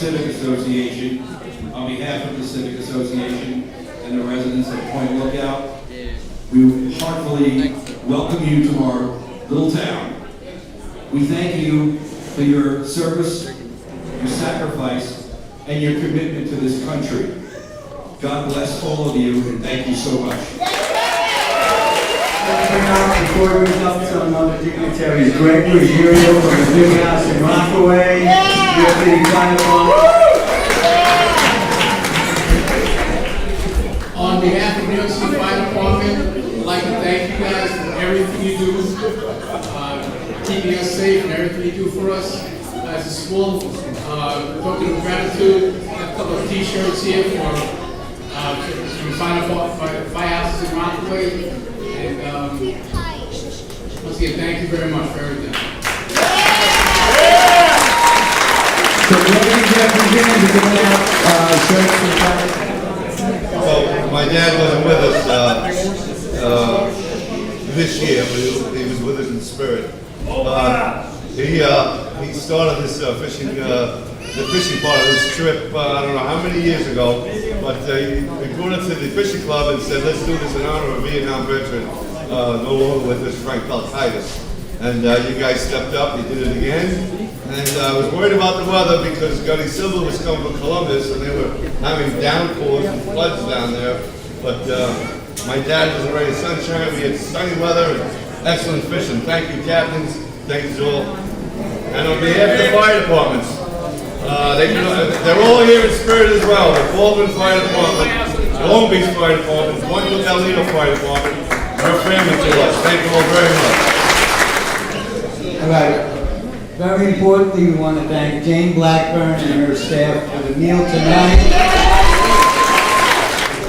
Civic Association, on behalf of the Civic Association and the residents of Point Lookout, we heartfully welcome you to our little town. We thank you for your service, your sacrifice, and your commitment to this country. God bless all of you, and thank you so much. Before we move up some other dignitaries, Gregory Uriel from the Big House in Rockaway, Deputy Fire Department. On behalf of the New York City Fire Department, I'd like to thank you guys for everything you do, keeping us safe and everything you do for us. As a small token of gratitude, I have a couple of t-shirts here from firehouses in Rockaway. And once again, thank you very much for everything. So ladies and gentlemen, So my dad wasn't with us this year, but he was with us in spirit. He started this the fishing part of this trip, I don't know how many years ago, but he brought it to the fishing club and said, let's do this in honor of a Vietnam veteran, no longer with us, Frank Titus. And you guys stepped up, you did it again. And I was worried about the weather because Gunny Silver was coming from Columbus and they were having downpours and floods down there. But my dad was already sunshine, we had sunny weather and excellent fishing. Thank you, captains. Thank you all. And on behalf of the fire departments, they're all here in spirit as well. The Baldwin Fire Department, the Long Beach Fire Department, Point Lookout Fire Department, her family to us. Thank you all very much. all right. Very importantly, we want to thank Jane Blackburn and her staff for the meal tonight.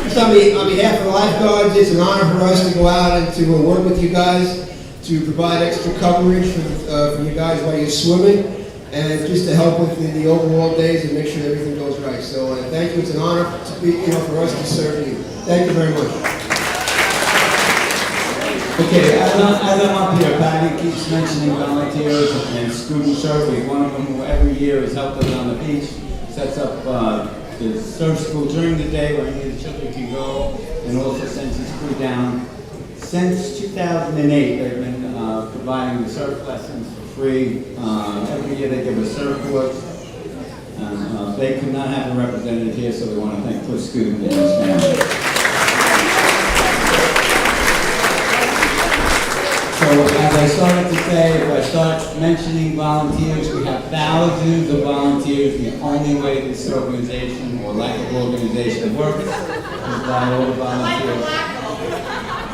Just on behalf of the lifeguards, it's an honor for us to go out and to work with you guys, to provide extra coverage for you guys while you're swimming, and just to help with the overall days and make sure everything goes right. So thank you. It's an honor to be, for us to serve you. Thank you very much. Okay, as I'm up here, Patty keeps mentioning volunteers and student survey. One of them who every year has helped us on the beach, sets up the surf school during the day where any of the children can go, and also sends his crew down. Since 2008, they've been providing the surf lessons for free. Every year they give us surfboards. They could not have a representative here, so we want to thank Cliff Scoot and his family. So as I started to say, if I start mentioning volunteers, we have thousands of volunteers. The only way this organization or lack of organization works is by all the volunteers.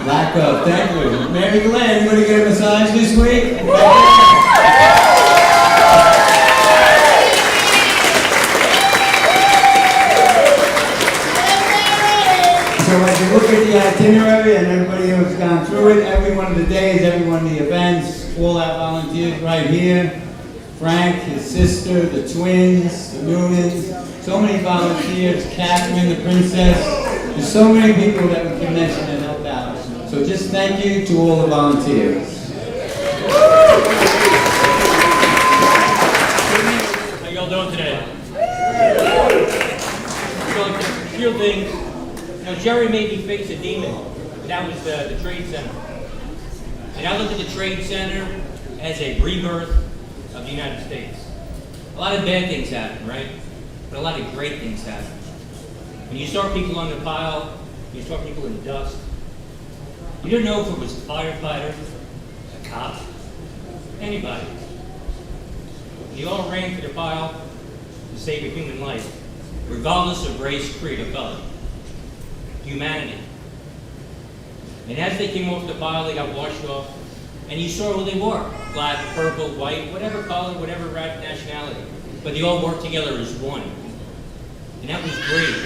Lack of, thank you. Mary Glenn, you want to get a massage this week? So as you look at the itinerary and everybody who's gone through it, every one of the days, every one of the events, all our volunteers right here, Frank, his sister, the twins, the Noonans, so many volunteers, Catherine, the princess, there's so many people that we can mention and help out. So just thank you to all the volunteers. How y'all doing today? So a few things. Jerry made me face a demon. That was the Trade Center. And I look at the Trade Center as a rebirth of the United States. A lot of bad things happen, right? But a lot of great things happen. When you saw people on the pile, you saw people in dust. You didn't know if it was a firefighter, a cop, anybody. You all ran to the pile to save a human life, regardless of race, creed, or color. Humanity. And as they came off the pile, they got washed off, and you saw who they were. Black, purple, white, whatever color, whatever nationality. But they all worked together as one. And that was great.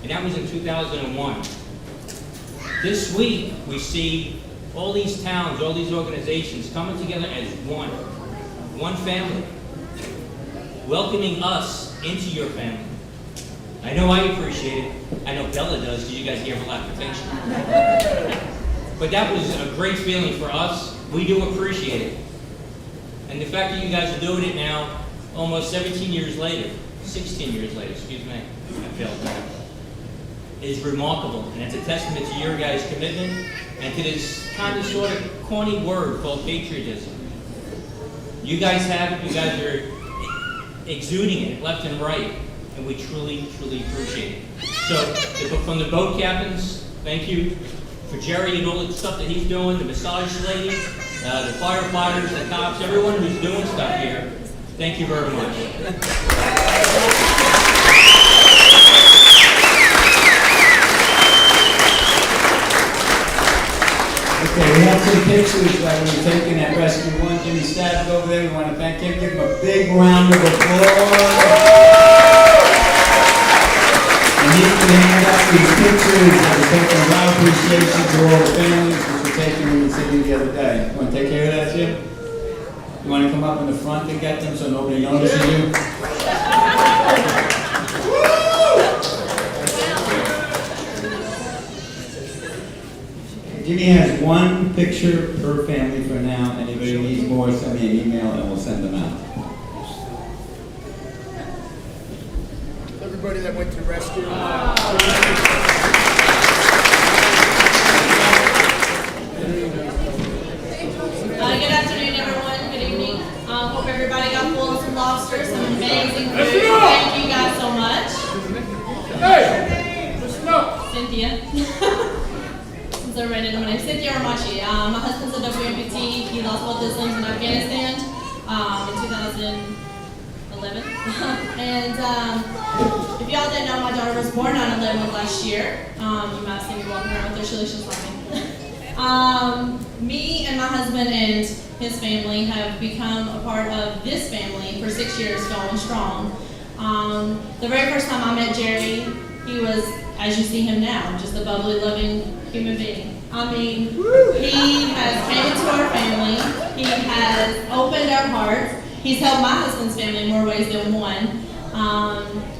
And that was in 2001. This week, we see all these towns, all these organizations coming together as one family, welcoming us into your family. I know I appreciate it. I know Bella does, because you guys gave her a lot of attention. But that was a great feeling for us. We do appreciate it. And the fact that you guys are doing it now, almost 17 years later, 16 years later, excuse me, I failed that, is remarkable. And it's a testament to your guys' commitment and to this kind of sort of corny word called patriotism. You guys have it, you guys are exuding it left and right, and we truly, truly appreciate it. So, from the boat captains, thank you. For Jerry and all the stuff that he's doing, the massage lady, the firefighters, the cops, everyone who's doing stuff here, thank you very much. Okay, we have some pictures that we were taken at Rescue 1. Jimmy Stabs over there. We want to thank him. Give him a big round of applause. And he's going to hand out these pictures that we're taking a lot of appreciation to all the families which were taken in the city the other day. You want to take care of that, Jim? You want to come up in the front and get them so nobody notices you? Jimmy has one picture per family for now. Anybody needs more, send me an email and we'll send them out. Everybody that went to rescue. Good afternoon, everyone. Good evening. Hope everybody got full of some lobsters, some amazing food. Thank you guys so much. Hey! Listen up! Cynthia. Since everybody didn't know my name, Cynthia Armachi. My husband's a WMPT. He lost both his limbs in Afghanistan in 2011. And if y'all didn't know, my daughter was born on 11 of last year. You might have seen me walking around with her. She's laughing. Me and my husband and his family have become a part of this family for 6 years, going strong. The very first time I met Jerry, he was, as you see him now, just a bubbly, loving human being. I mean, he has came into our family. He has opened our hearts. He's helped my husband's family in more ways than one.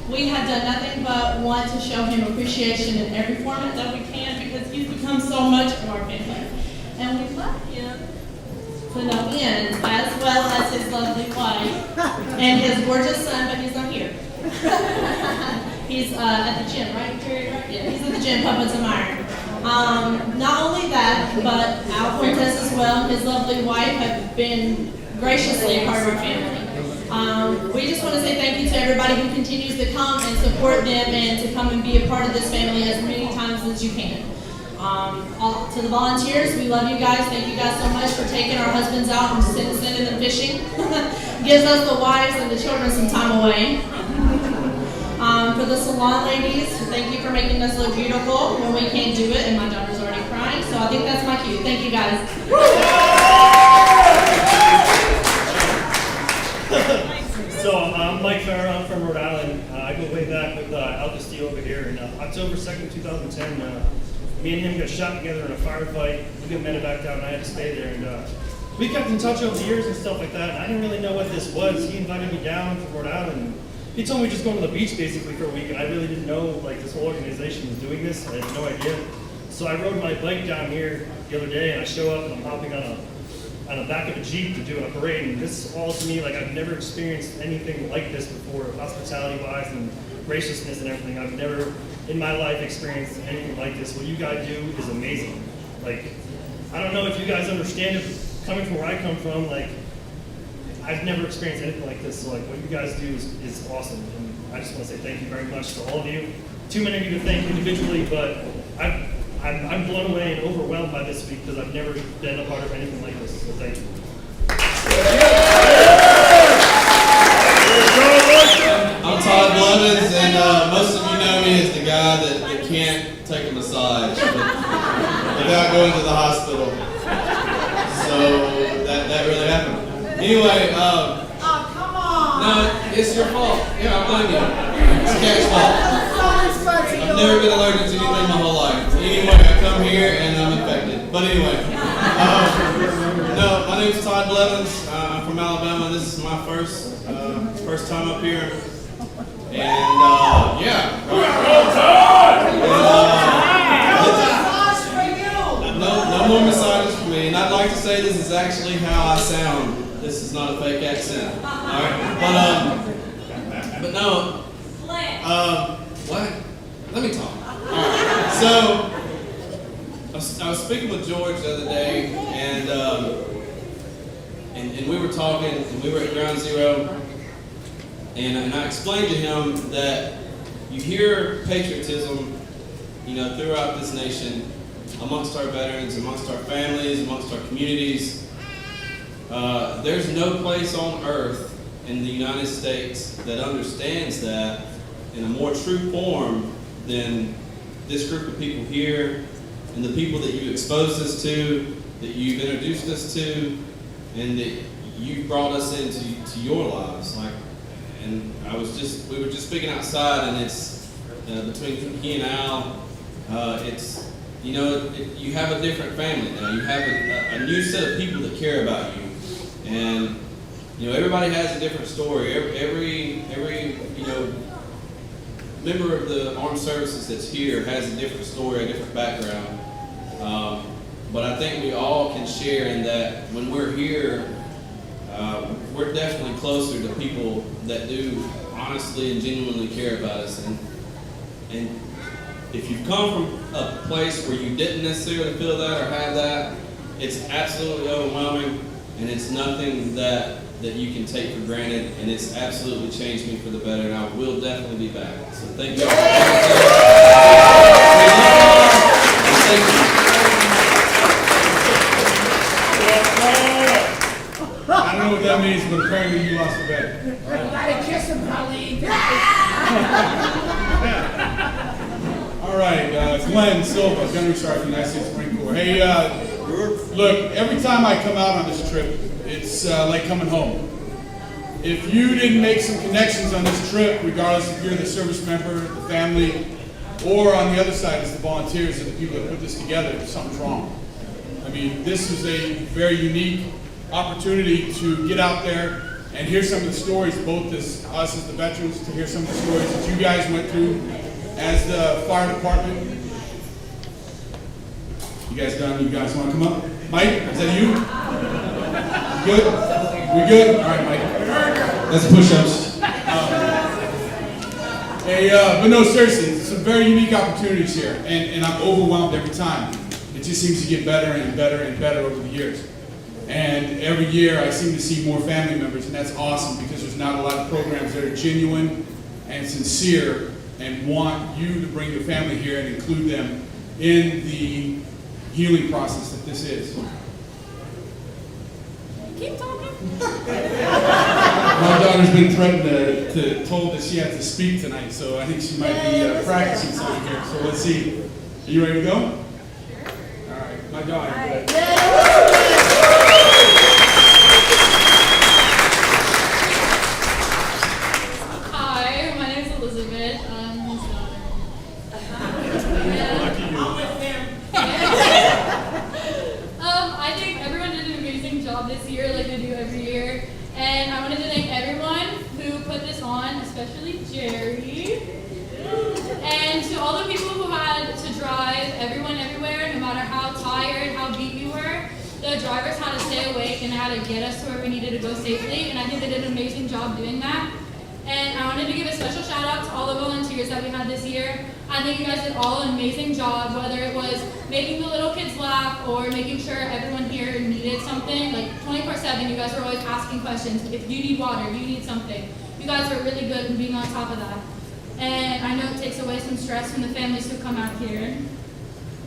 We have done nothing but want to show him appreciation in every format that we can because he's become so much of our family. And we love him to no end, as well as his lovely wife and his gorgeous son, but he's not here. He's at the gym, right, Terry? Right? Yeah, he's at the gym pumping some iron. Not only that, but Al Fuentes as well, his lovely wife, have been graciously a part of our family. We just want to say thank you to everybody who continues to come and support them and to come and be a part of this family as many times as you can. To the volunteers, we love you guys. Thank you guys so much for taking our husbands out and sending them fishing. Gives us the wives and the children some time away. For the salon ladies, thank you for making us look beautiful when we can't do it, and my daughter's already crying, so I think that's my cue. Thank you guys. So I'm Mike Farrar, I'm from Rhode Island. I go way back with Al Castillo over here. In October 2nd, 2010, me and him got shot together in a firefight. We got medevac down and I had to stay there. And we kept in touch over the years and stuff like that. And I didn't really know what this was. He invited me down from Rhode Island. He told me just going to the beach basically for a week. And I really didn't know like this whole organization was doing this. I had no idea. So I rode my bike down here the other day and I show up and I'm hopping on the back of a Jeep to do a parade, and this is all to me like I've never experienced anything like this before, hospitality-wise and graciousness and everything. I've never in my life experienced anything like this. What you guys do is amazing. Like, I don't know if you guys understand it, coming from where I come from, like, I've never experienced anything like this, so like what you guys do is awesome, and I just want to say thank you very much to all of you. Too many of you to thank individually, but I'm blown away and overwhelmed by this week because I've never been a part of anything like this, so thank you. I'm Todd Blevins, and most of you know me as the guy that can't take a massage without going to the hospital. So that really happened. Anyway, Come on! no, it's your fault. Yeah, I blame you. It's Cat's fault. I've never been allergic to anything my whole life. Anyway, I come here and I'm infected. But anyway, no, my name's Todd Blevins. I'm from Alabama. This is my first time up here. And yeah. No more massages for me. And I'd like to say this is actually how I sound. This is not a fake accent. Alright? But But no, what? Let me talk. All right. So, I was speaking with George the other day, and we were talking, and we were at Ground Zero, and I explained to him that you hear patriotism, throughout this nation, amongst our veterans, amongst our families, amongst our communities. There's no place on earth in the United States that understands that in a more true form than this group of people here, and the people that you exposed us to, that you've introduced us to, and that you brought us into your lives. And we were just speaking outside, and it's between he and Al. You have a different family now. You have a new set of people that care about you, and everybody has a different story. Every member of the armed services that's here has a different story, a different background. But I think we all can share in that when we're here, we're definitely closer to people that do honestly and genuinely care about us. And if you've come from a place where you didn't necessarily feel that or have that, it's absolutely overwhelming, and it's nothing that you can take for granted, and it's absolutely changed me for the better, and I will definitely be back. So thank you all. Thank you. I don't know what that means, but apparently you lost the bet. Gotta kiss him, Colleen. All right, Glenn Silva, Gunnery Sergeant, United States Marine Corps. Hey, look, every time I come out on this trip, it's like coming home. If you didn't make some connections on this trip, regardless if you're the service member, the family, or on the other side is the volunteers and the people that put this together, something's wrong. I mean, this is a very unique opportunity to get out there and hear some of the stories, both as us as the veterans, to hear some of the stories that you guys went through as the fire department. You guys done? You guys want to come up? Mike, is that you? Good? We good? All right, Mike. That's push-ups. But no, seriously, some very unique opportunities here, and I'm overwhelmed every time. It just seems to get better and better and better over the years. And every year I seem to see more family members, and that's awesome because there's not a lot of programs that are genuine and sincere and want you to bring your family here and include them in the healing process that this is. Keep talking. My daughter's been threatened told that she has to speak tonight, so I think she might be practicing something here. So let's see. Are you ready to go? Sure. All right, my daughter. Go ahead. Hi, my name is Elizabeth. I'm his daughter. Lucky you. I think everyone did an amazing job this year, like they do every year. And I wanted to thank everyone who put this on, especially Jerry. And to all the people who had to drive everyone everywhere, no matter how tired, how beat we were, the drivers had to stay awake and had to get us to where we needed to go safely. And I think they did an amazing job doing that. And I wanted to give a special shout out to all the volunteers that we had this year. I think you guys did all an amazing job, whether it was making the little kids laugh or making sure everyone here needed something. Like 24/7, you guys were always asking questions. If you need water, if you need something. You guys were really good in being on top of that. And I know it takes away some stress from the families who come out here.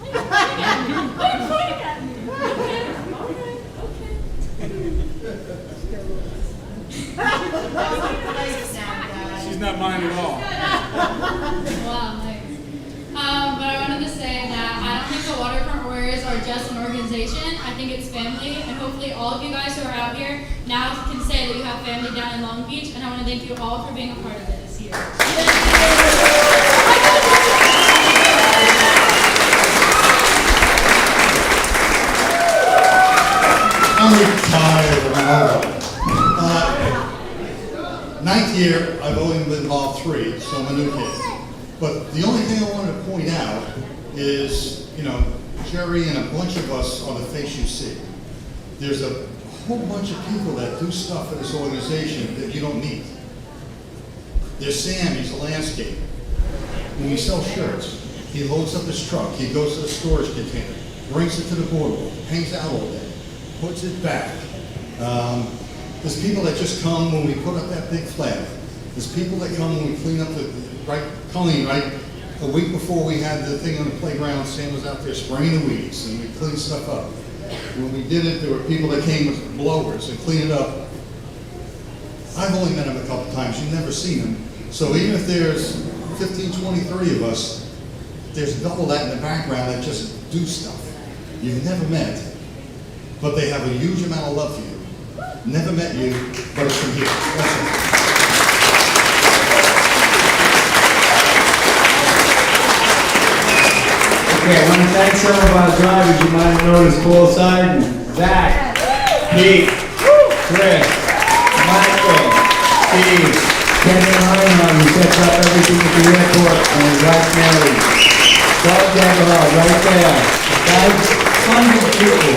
Why are you pointing at me? Why are you pointing at me? Okay, She's not mine at all. Wow, nice. But I wanted to say that I don't think the Waterfront Warriors are just an organization. I think it's family, and hopefully all of you guys who are out here now can say that you have family down in Long Beach, and I want to thank you all for being a part of it this year. I'm retired. Ninth year, I've only been involved 3, so I'm a new kid. But the only thing I want to point out is, Jerry and a bunch of us on the face you see. There's a whole bunch of people that do stuff for this organization that you don't need. There's Sam, he's a landscaper. When we sell shirts, he loads up his truck, he goes to the storage container, brings it to the boardwalk, hangs out all day, puts it back. There's people that just come when we put up that big flag. There's people that come when we clean up Colleen, right? A week before we had the thing on the playground, Sam was out there spraying the weeds and we cleaned stuff up. When we did it, there were people that came with blowers and cleaned it up. I've only met him a couple times, you've never seen him. So even if there's 15, 20, 30 of us, there's double that in the background that just do stuff you've never met, but they have a huge amount of love for you. Never met you, but it's from here. That's it. Okay, I want to thank some of our drivers you might have noticed, Paul Sarden, Zach, Pete, Chris, Michael, Steve, Kevin Reinhardt, who sets up everything at the airport, and his wife Mary. Doug Deverell, right there. Guys, tons of people.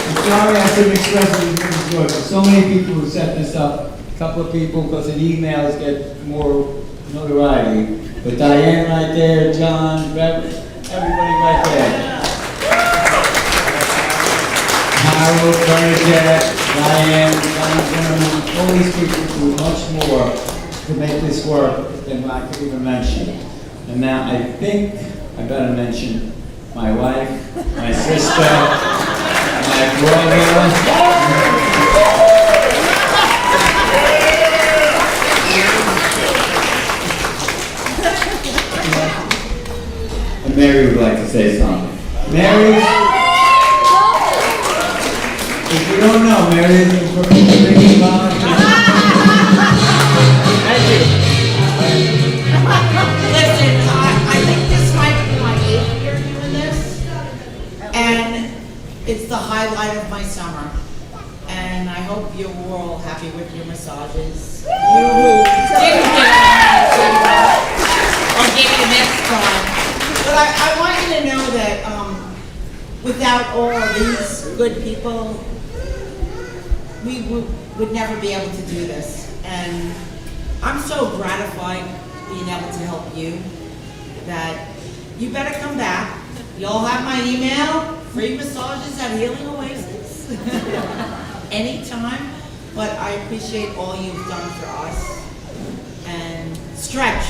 I'm sorry I couldn't express it as much as yours. There's so many people who set this up. A couple of people, because in emails, get more notoriety. But Diane right there, John, everybody right there. Harold, Bernadette, Diane, John Zimmerman, all these people do much more to make this work than I could even mention. And now I think I better mention my wife, my sister, my brother. And Mary would like to say something. Mary, if you don't know, Mary is a bringing volunteer. Thank you. Listen, I think this might be my 8th year doing this, and it's the highlight of my summer. And I hope you're all happy with your massages. You who didn't get them or get your next time. But I want you to know that without all of these good people, we would never be able to do this. And I'm so gratified being able to help you that you better come back. You'll have my email, free massages at Healing Oasis anytime. But I appreciate all you've done for us. And stretch.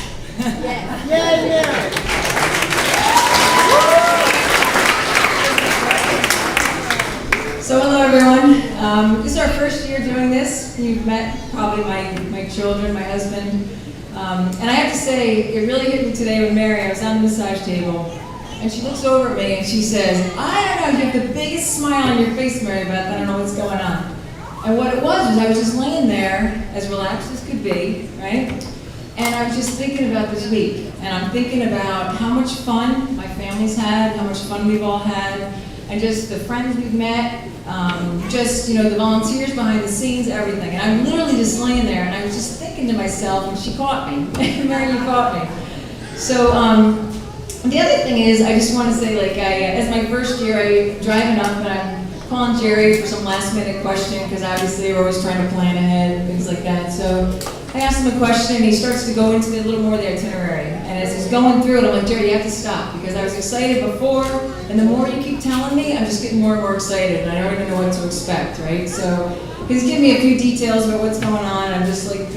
So hello everyone. This is our first year doing this. You've met probably my children, my husband. And I have to say, it really hit me today with Mary. I was on the massage table and she looks over at me and she says, I don't know, you have the biggest smile on your face, Mary Beth. I don't know what's going on. And what it was I was just laying there as relaxed as could be, right? And I was just thinking about this week. And I'm thinking about how much fun my family's had, how much fun we've all had, and just the friends we've met, just, you know, the volunteers behind the scenes, everything. And I'm literally just laying there, and I was just thinking to myself, and she caught me. Mary, you caught me. So, the other thing is, I just want to say, like, as my first year, I'm driving up, and I'm calling Jerry for some last-minute question, because obviously we're always trying to plan ahead and things like that. So I asked him a question, and he starts to go into a little more of the itinerary. And as he's going through it, I'm like, Jerry, you have to stop, because I was excited before, and the more you keep telling me, I'm just getting more and more excited, and I don't even know what to expect, right? So he's giving me a few details about what's going on, and I'm just like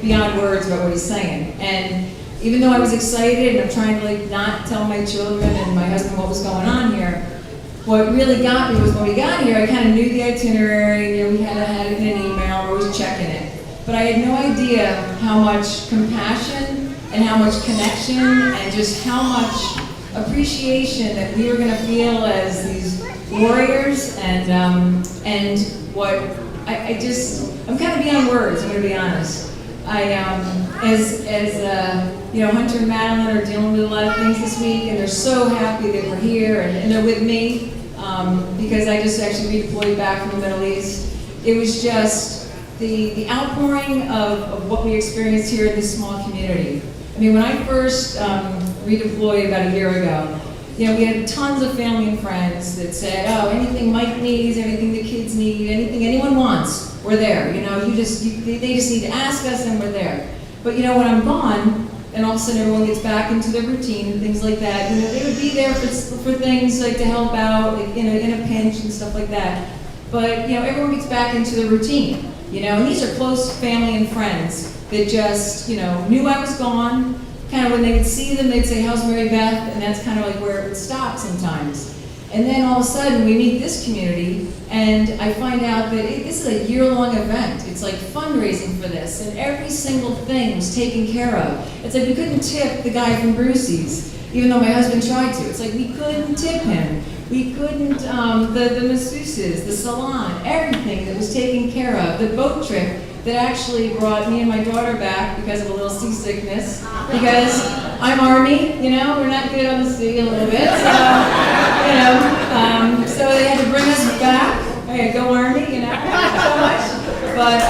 beyond words about what he's saying. And even though I was excited, and I'm trying to like not tell my children and my husband what was going on here, what really got me was when we got here, I kind of knew the itinerary, you know, we had it in an email, we were checking it. But I had no idea how much compassion and how much connection and just how much appreciation that we were going to feel as these warriors and what I'm kind of beyond words, I'm going to be honest. You know, Hunter and Madeline are dealing with a lot of things this week, and they're so happy that we're here, and they're with me, because I just actually redeployed back from the Middle East. It was just the outpouring of what we experienced here in this small community. I mean, when I first redeployed about a year ago, you know, we had tons of family and friends that said, oh, anything Mike needs, anything the kids need, anything anyone wants, we're there. You know, they just need to ask us and we're there. But you know, when I'm gone, and all of a sudden everyone gets back into their routine and things like that, you know, they would be there for things like to help out, like in a pinch and stuff like that. But you know, everyone gets back into the routine, you know, and these are close family and friends that just, you know, knew I was gone. Kind of when they would see them, they'd say, "How's Mary Beth?" And that's kind of like where it would stop sometimes. And then all of a sudden we meet this community, and I find out that this is a year-long event. It's like fundraising for this, and every single thing was taken care of. It's like we couldn't tip the guy from Brucey's, even though my husband tried to. It's like we couldn't tip him. We couldn't, the masseuses, the salon, everything that was taken care of. The boat trip that actually brought me and my daughter back because of a little seasickness. Because I'm Army, you know, we're not good on the sea a little bit. So, you know, so they had to bring us back. Okay, go Army, you know, so much. But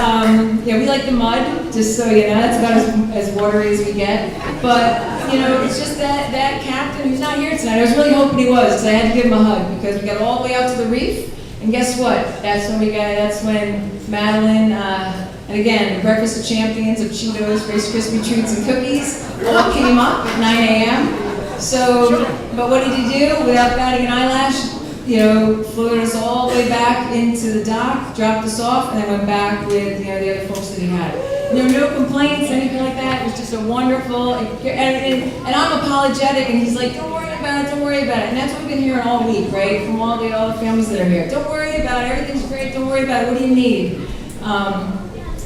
yeah, we like the mud, just so you know, that's about as watery as we get. But, you know, it's just that captain who's not here tonight. I was really hoping he was, because I had to give him a hug, because we got all the way out to the reef. And guess what? That's when Madeline, and again, the Breakfast of Champions of Cheetos, Rice Krispie Treats, and cookies all came up at 9 a.m. So, but what did he do? Without batting an eyelash, you know, floated us all the way back into the dock, dropped us off, and then went back with, you know, the other folks that he had. And there were no complaints, anything like that. It was just a wonderful, and I'm apologetic, and he's like, don't worry about it, don't worry about it. And that's what we've been hearing all week, right, from all the families that are here. Don't worry about it, everything's great, don't worry about it, what do you need?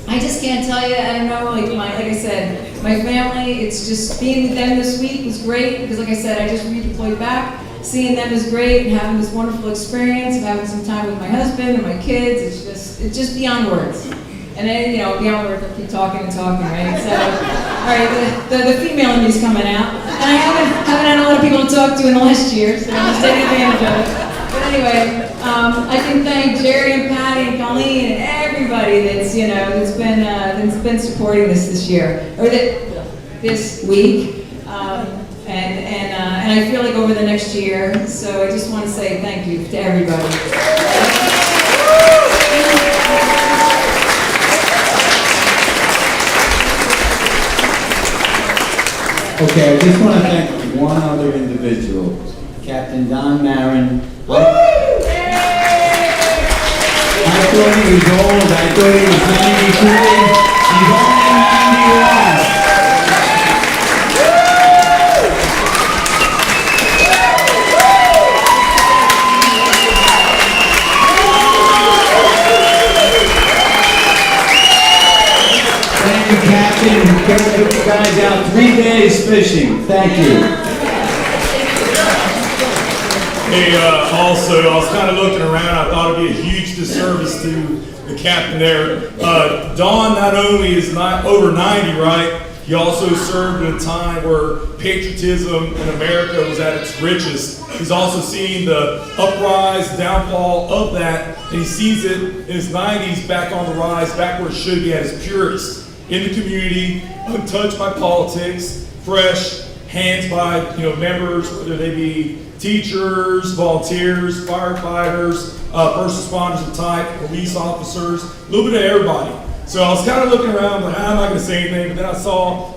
I just can't tell you, I don't know, like I said, my family, it's just being with them this week was great, because like I said, I just redeployed back. Seeing them is great, and having this wonderful experience of having some time with my husband and my kids, it's just beyond words. And then, you know, beyond words, I'll keep talking and talking, right? So, all right, the female in me's coming out. And I haven't had a lot of people to talk to in the last year, so I'm just taking advantage of it. But anyway, I can thank Jerry and Patty and Colleen and everybody that's, you know, that's been supporting this year, or this week. And I feel like over the next year, so I just want to say thank you to everybody. Okay, I just want to thank one other individual, Captain Don Marin. I thought he was old, I thought he was 93, he's only 91. Took you guys out 3 days fishing. Thank you. Hey, also, I was kind of looking around. I thought it'd be a huge disservice to the captain there. Don not only is not over 90, right? He also served at a time where patriotism in America was at its richest. He's also seen the uprise, downfall of that, and he sees it in his 90s back on the rise, back where it should be at its purest. In the community, untouched by politics, fresh, hands by members, whether they be teachers, volunteers, firefighters, first responders of type, police officers, a little bit of everybody. So I was kind of looking around, like, I'm not going to say anything, but then I saw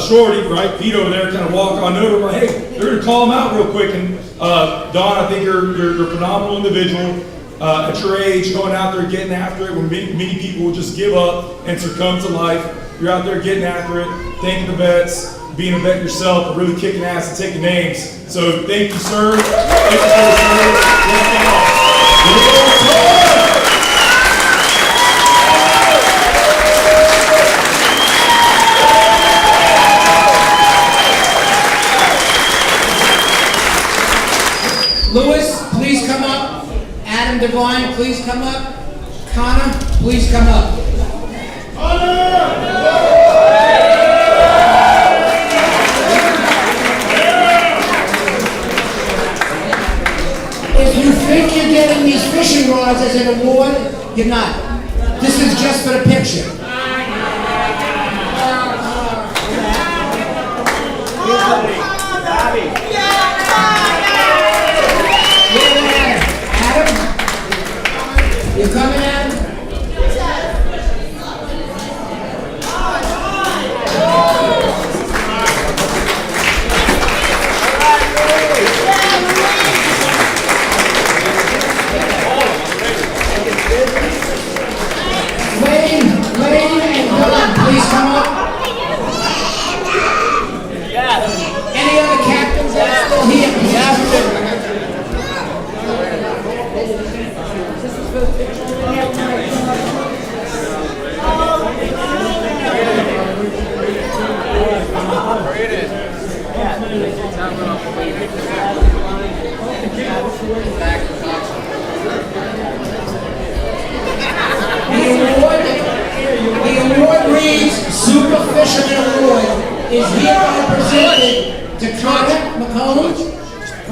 Shorty, right, Pete over there, kind of walk on over, like, hey, they're going to call him out real quick. And Don, I think you're a phenomenal individual. At your age, going out there getting after it when many people will just give up and succumb to life. You're out there getting after it, thanking the vets, being a vet yourself, and really kicking ass and taking names. So thank you, sir. Thank you for the service. Lewis, please come up. Adam Devine, please come up. Connor, please come up. If you think you're getting these fishing rods as an award, you're not. This is just for the picture. You coming, Adam?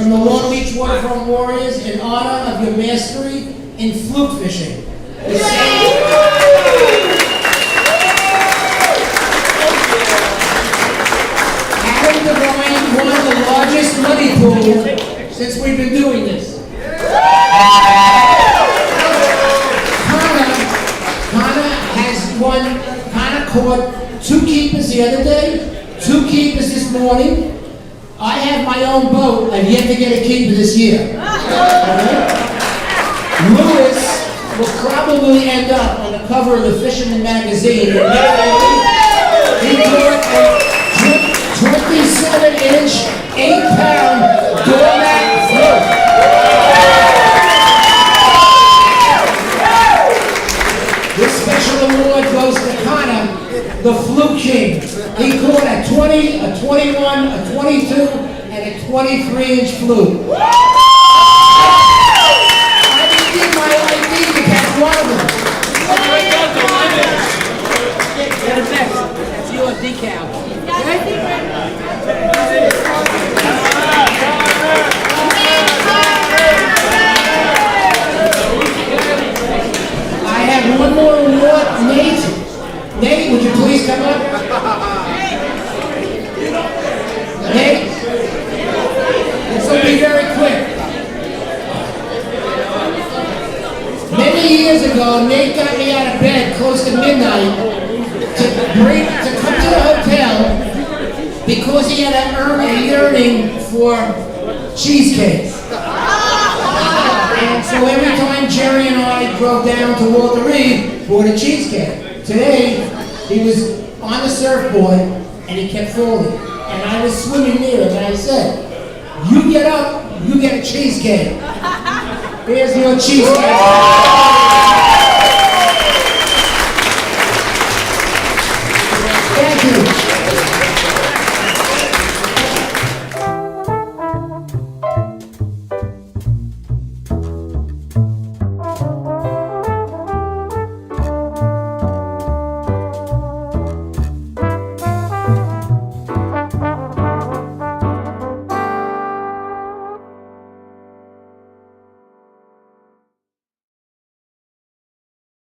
from the Long Beach Waterfront Warriors in honor of your mastery in fluke fishing. The Adam Devine won the largest money pool since we've been doing this. Connor caught 2 keepers the other day, 2 keepers this morning. I have my own boat. I've yet to get a keeper this year. Lewis will probably end up on the cover of the Fisherman magazine. He caught a 27-inch, 8-pound doormat fluke. This special award goes to Connor, the fluke king. He caught a 20, a 21, a 22, and a 23-inch fluke. I didn't give my ID to catch one of them. Get it next. That's your decal. I have one more award, Nate. Nate, would you please come up? Nate, this will be very quick. Many years ago, Nate got me out of bed close to midnight to come to the hotel because he had a yearning for cheesecake. And so every time Jerry and I drove down to Walter Reed, bought a cheesecake. Today, he was on the surfboard and he kept falling. And I was swimming near him and I said, "You get up, you get a cheesecake. Here's your cheesecake."